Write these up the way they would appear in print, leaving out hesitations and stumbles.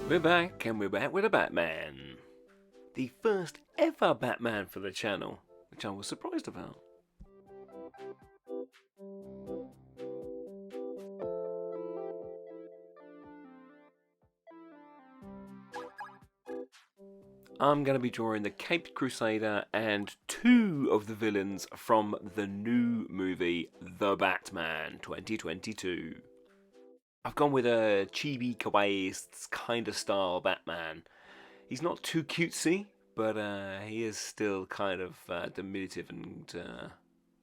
We're back, and we're back with a Batman. The first ever Batman for the channel, which I was surprised about. I'm going to be drawing the Caped Crusader and two of the villains from the new movie, The Batman 2022. I've gone with a chibi kawaii kind of style Batman. He's not too cutesy, but he is still kind of diminutive and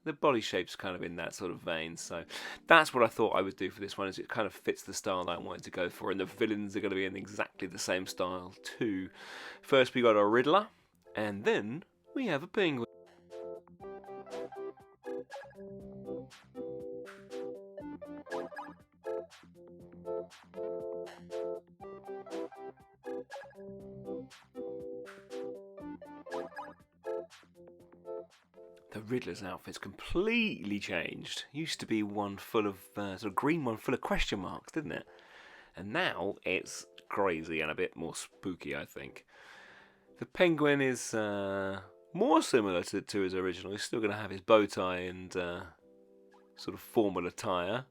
the body shape's kind of in that sort of vein. So that's what I thought I would do for this one, is it kind of fits the style that I wanted to go for, and the villains are going to be in exactly the same style too. First we got a Riddler, and then we have a Penguin. The Riddler's outfit's completely changed. Used to be one full of sort of green one full of question marks, didn't it? And now it's crazy and a bit more spooky, I think. The Penguin is more similar to his original. He's still going to have his bow tie and sort of formal attire.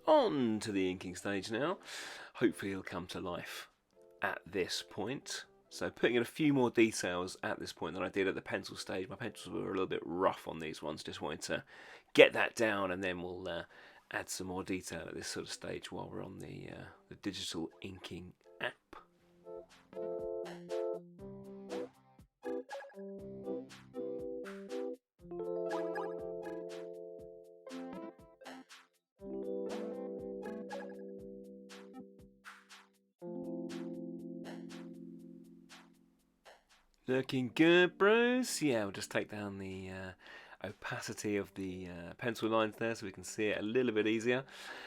On to the inking stage now. Hopefully he'll come to life at this point. So putting in a few more details at this point than I did at the pencil stage. My pencils were a little bit rough on these ones. Just wanted to get that down, and then we'll add some more detail at this sort of stage while we're on the digital inking app. Looking good, Bruce. Yeah, we'll just take down the opacity of the pencil lines there so we can see it a little bit easier.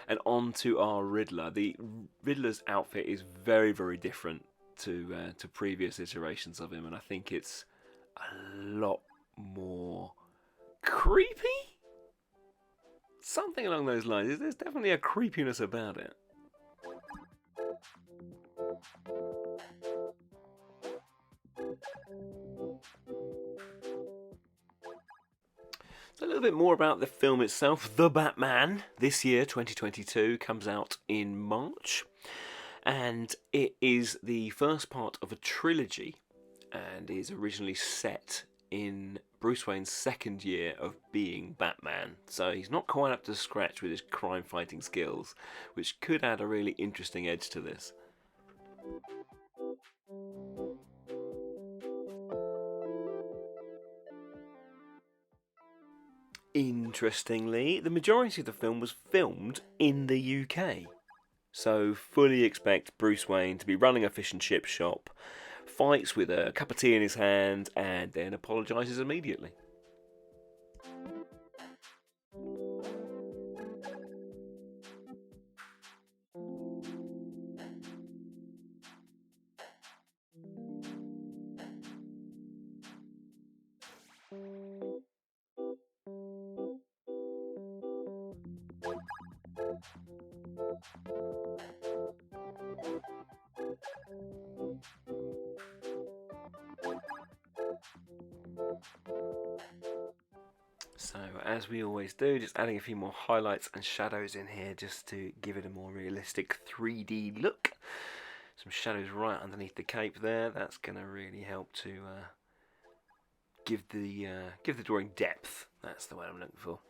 And on to our Riddler. The Riddler's outfit is very, very different to previous iterations of him, and I think it's a lot more creepy? Something along those lines. There's definitely a creepiness about it. So a little bit more about the film itself. The Batman, this year, 2022, comes out in March. And it is the first part of a trilogy, and is originally set in Bruce Wayne's second year of being Batman. So he's not quite up to scratch with his crime fighting skills, which could add a really interesting edge to this. Interestingly, the majority of the film was filmed in the UK. So fully expect Bruce Wayne to be running a fish and chip shop, fights with a cup of tea in his hand, and then apologises immediately. So, as we always do, just adding a few more highlights and shadows in here just to give it a more realistic 3D look. Some shadows right underneath the cape there. That's going to really help to give the drawing depth. That's the word I'm looking for.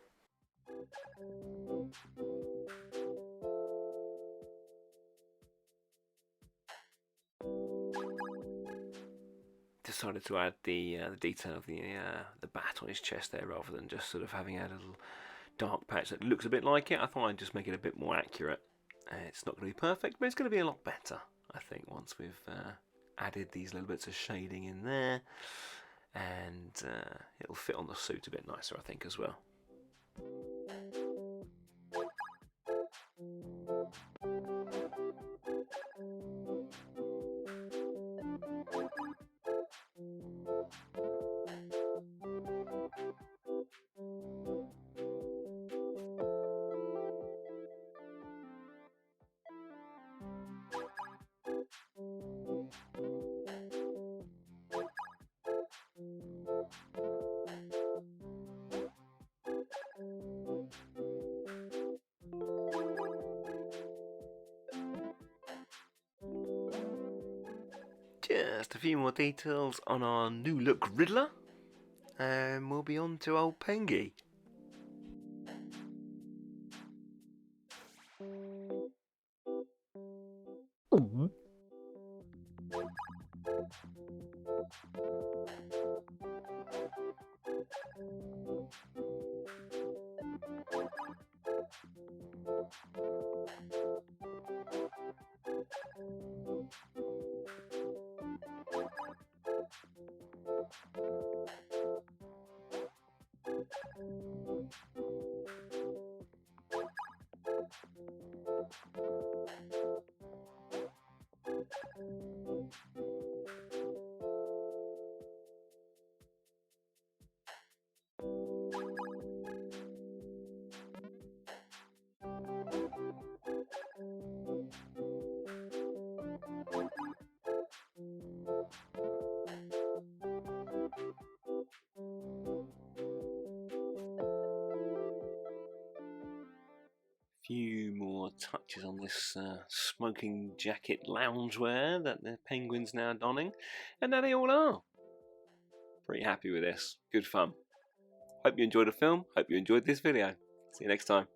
Decided to add the detail of the bat on his chest there, rather than just sort of having a little dark patch that looks a bit like it. I thought I'd just make it a bit more accurate. It's not going to be perfect, but it's going to be a lot better, I think, once we've added these little bits of shading in there, and it'll fit on the suit a bit nicer, I think, as well. Just a few more details on our new look Riddler, and we'll be on to old Pengy. Few more touches on this smoking jacket loungewear that the Penguin's now donning, and there they all are. Pretty happy with this. Good fun. Hope you enjoyed the film. Hope you enjoyed this video. See you next time.